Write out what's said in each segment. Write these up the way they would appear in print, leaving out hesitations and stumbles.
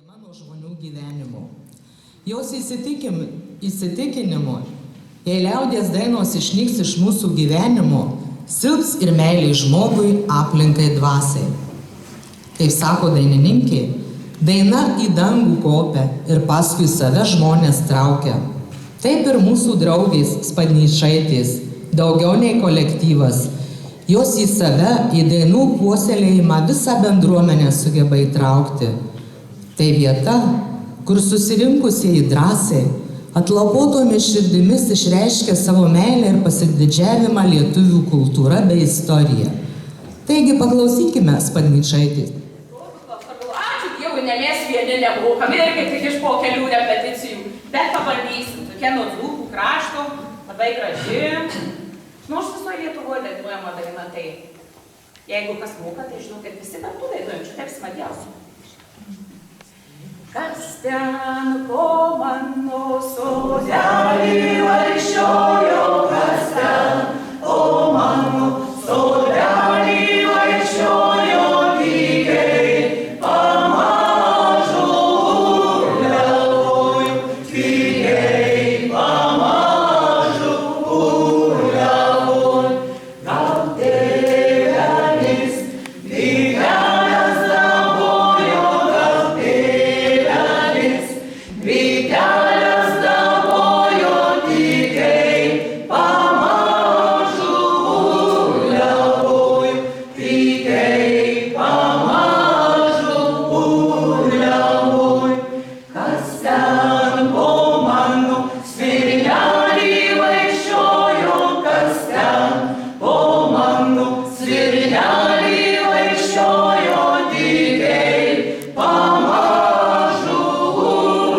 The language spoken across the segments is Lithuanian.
neatsiejama nuo žmonių gyvenimo. Jos įsitikinimu, jei liaudies dainos išnyks iš mūsų gyvenimo, silps ir meilė žmogui, aplinkai, dvasiai. Kaip sako dainininkė, daina į dangų kopia ir paskui save žmonės traukia. Taip ir mūsų draugės Spadnyčaitės, daugiau nei kolektyvas. Jos į save, į dainų puoselėjimą visą bendruomenę sugeba įtraukti. Tai vieta, kur susirinkusieji drąsiai, atlapotomis širdimis išreiškia savo meilę ir pasididžiavimą lietuvių kultūra bei istorija. Taigi paklausykime Spadnyčaitės. Ačiū Dievui, ne mes vieni nebūkam, irgi tik iš po kelių repeticijų, bet pabandysim. Tokia nuo Dzūkų krašto, labai graži. Nors visoje Lietuvoje dainuojama daina, tai jeigu kas moka, tai žinau, kad visi kartu dainuojam, čia taip smagiausia. Kas ten po mano sodelį vaikščiojo, kas ten po mano sodelį vaikščiojo, lygiai pamažu urliavoju, lygiai pamažu urliavoju. Gal tėvelis lygelės dabojo, gal tėvelis lygelės dabojo, lygiai pamažu urliavoju, lygiai pamažu urliavoju. Kas ten po mano svirnelį vaikščiojo, kas ten po mano svirnelį vaikščiojo, lygiai pamažu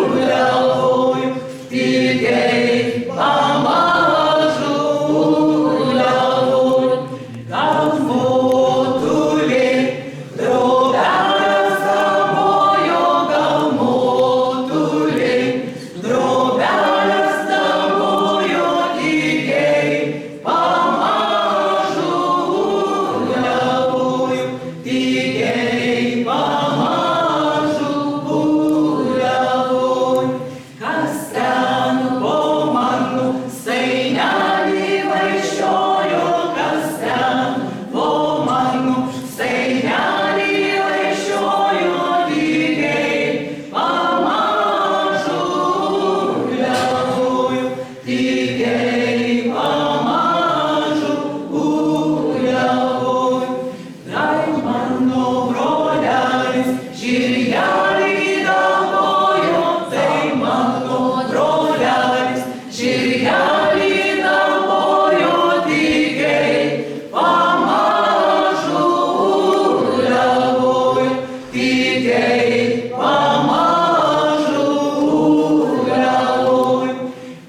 urliavoju, lygiai pamažu urliavoju. Gal motulė drobelės dabojo, gal motulė drobelės dabojo, lygiai pamažu urliavoju, lygiai pamažu urliavoju. Kas ten po mano seinelį vaikščiojo, kas ten po mano seinelį vaikščiojo, lygiai pamažu urliavoju, lygiai pamažu urliavoju. Tai mano brolelis žirgelį dabojo, tai mano brolelis žirgelį dabojo, lygiai pamažu urliavoju, lygiai pamažu urliavoju.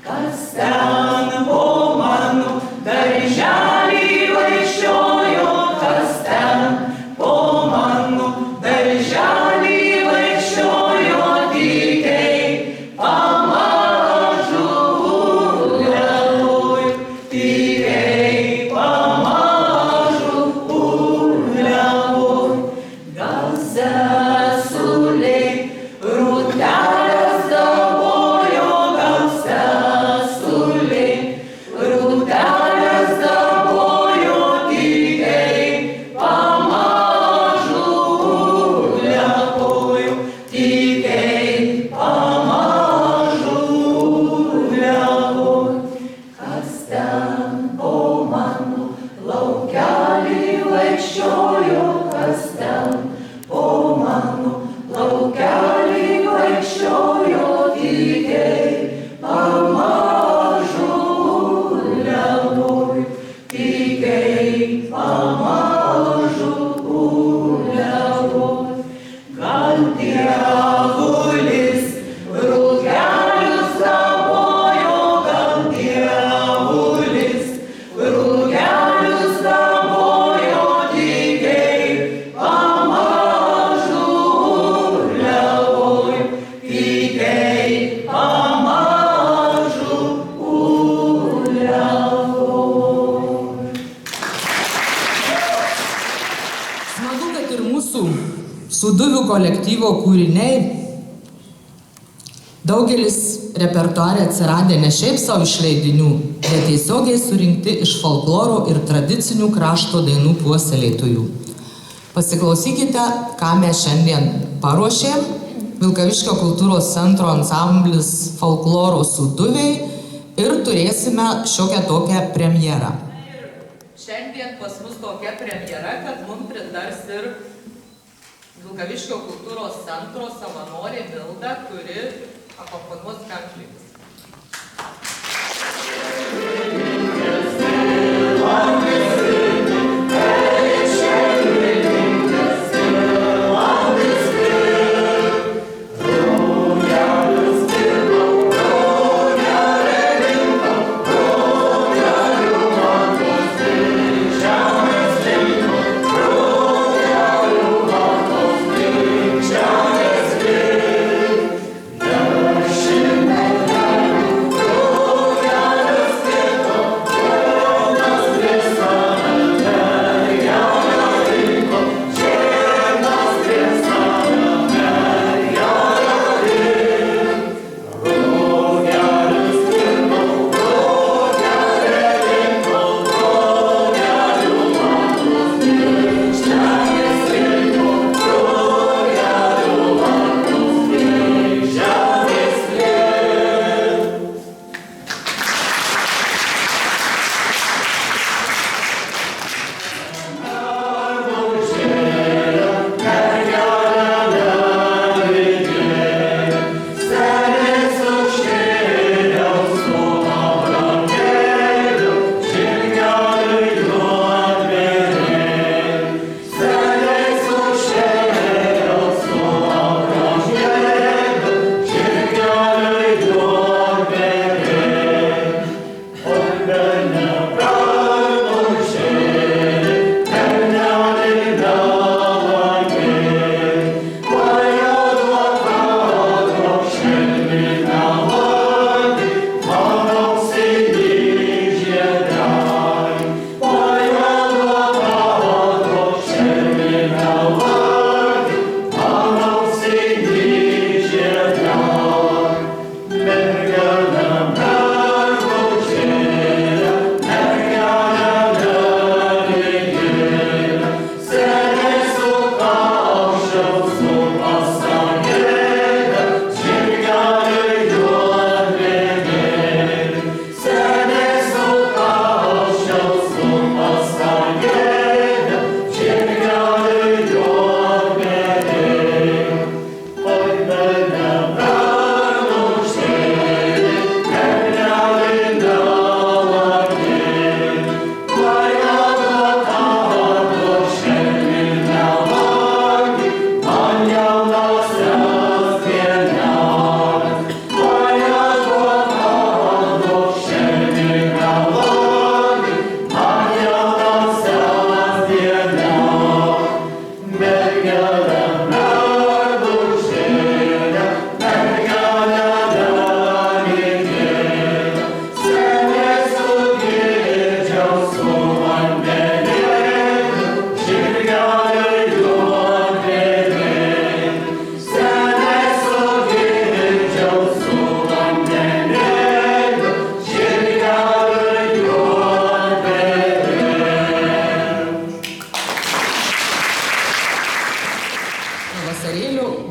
Kas ten po mano darželį vaikščiojo, kas ten po mano darželį vaikščiojo, lygiai pamažu urliavoju, lygiai pamažu urliavoju. Gal sesulė rūtelės dabojo, gal sesulė rūtelės dabojo, lygiai pamažu urliavoju, lygiai pamažu urliavoju. Kas ten po mano laukelį vaikščiojo, kas ten po mano laukelį vaikščiojo, lygiai pamažu urliavoju, lygiai pamažu urliavoju. Gal dievulis rugelius dabojo, gal dievulis rugelius dabojo, lygiai pamažu urliavoju, lygiai pamažu urliavoju. Smagu, kad ir mūsų Sūduvių kolektyvo kūriniai Daugelis repertuare atsiradę ne šiaip savo iš leidinių, bet tiesiogiai surinkti iš folkloro ir tradicinių krašto dainų puoselėtojų. Pasiklausykite, ką mes šiandien paruošėm. Vilkaviškio kultūros centro ansamblis folkloro sūduviai ir turėsime šiokią tokią premjerą. Šiandien pas mus tokia premjera, kad mums pritars ir Vilkaviškio kultūros centro savanorė Milda, kuri akompanuos kankliais.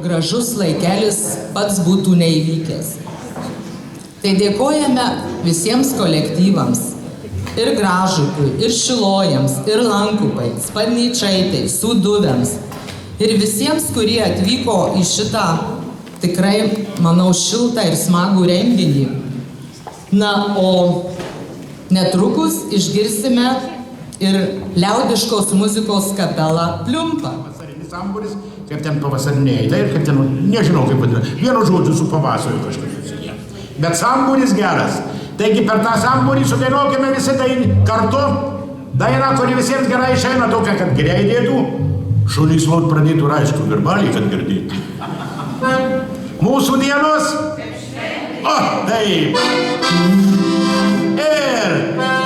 Gražus laikelis pats būtų neįvykęs. Tai dėkojame visiems kolektyvams, ir Gražupiui, ir Šilojams, ir Lankupai, Spadnyčaitai, Sūduviams, ir visiems, kurie atvyko į šitą tikrai, manau, šiltą ir smagų renginį. Na, o netrukus išgirsime ir liaudiškos muzikos kapelą Pliumpa. Samburis, kaip ten pavasariniai, ir kaip ten, nežinau kaip vadina, vienu žodžiu su pavasariu kažkas susiję. Bet samburis geras. Taigi per tą samburį sudainuokime visi kartu dainą, kuri visiems gerai išeina tokia, kad greidėtų, šunys lot pradėtų ir aišku, virbalį, kad girdėtų. Mūsų dienos? O, taip. Ir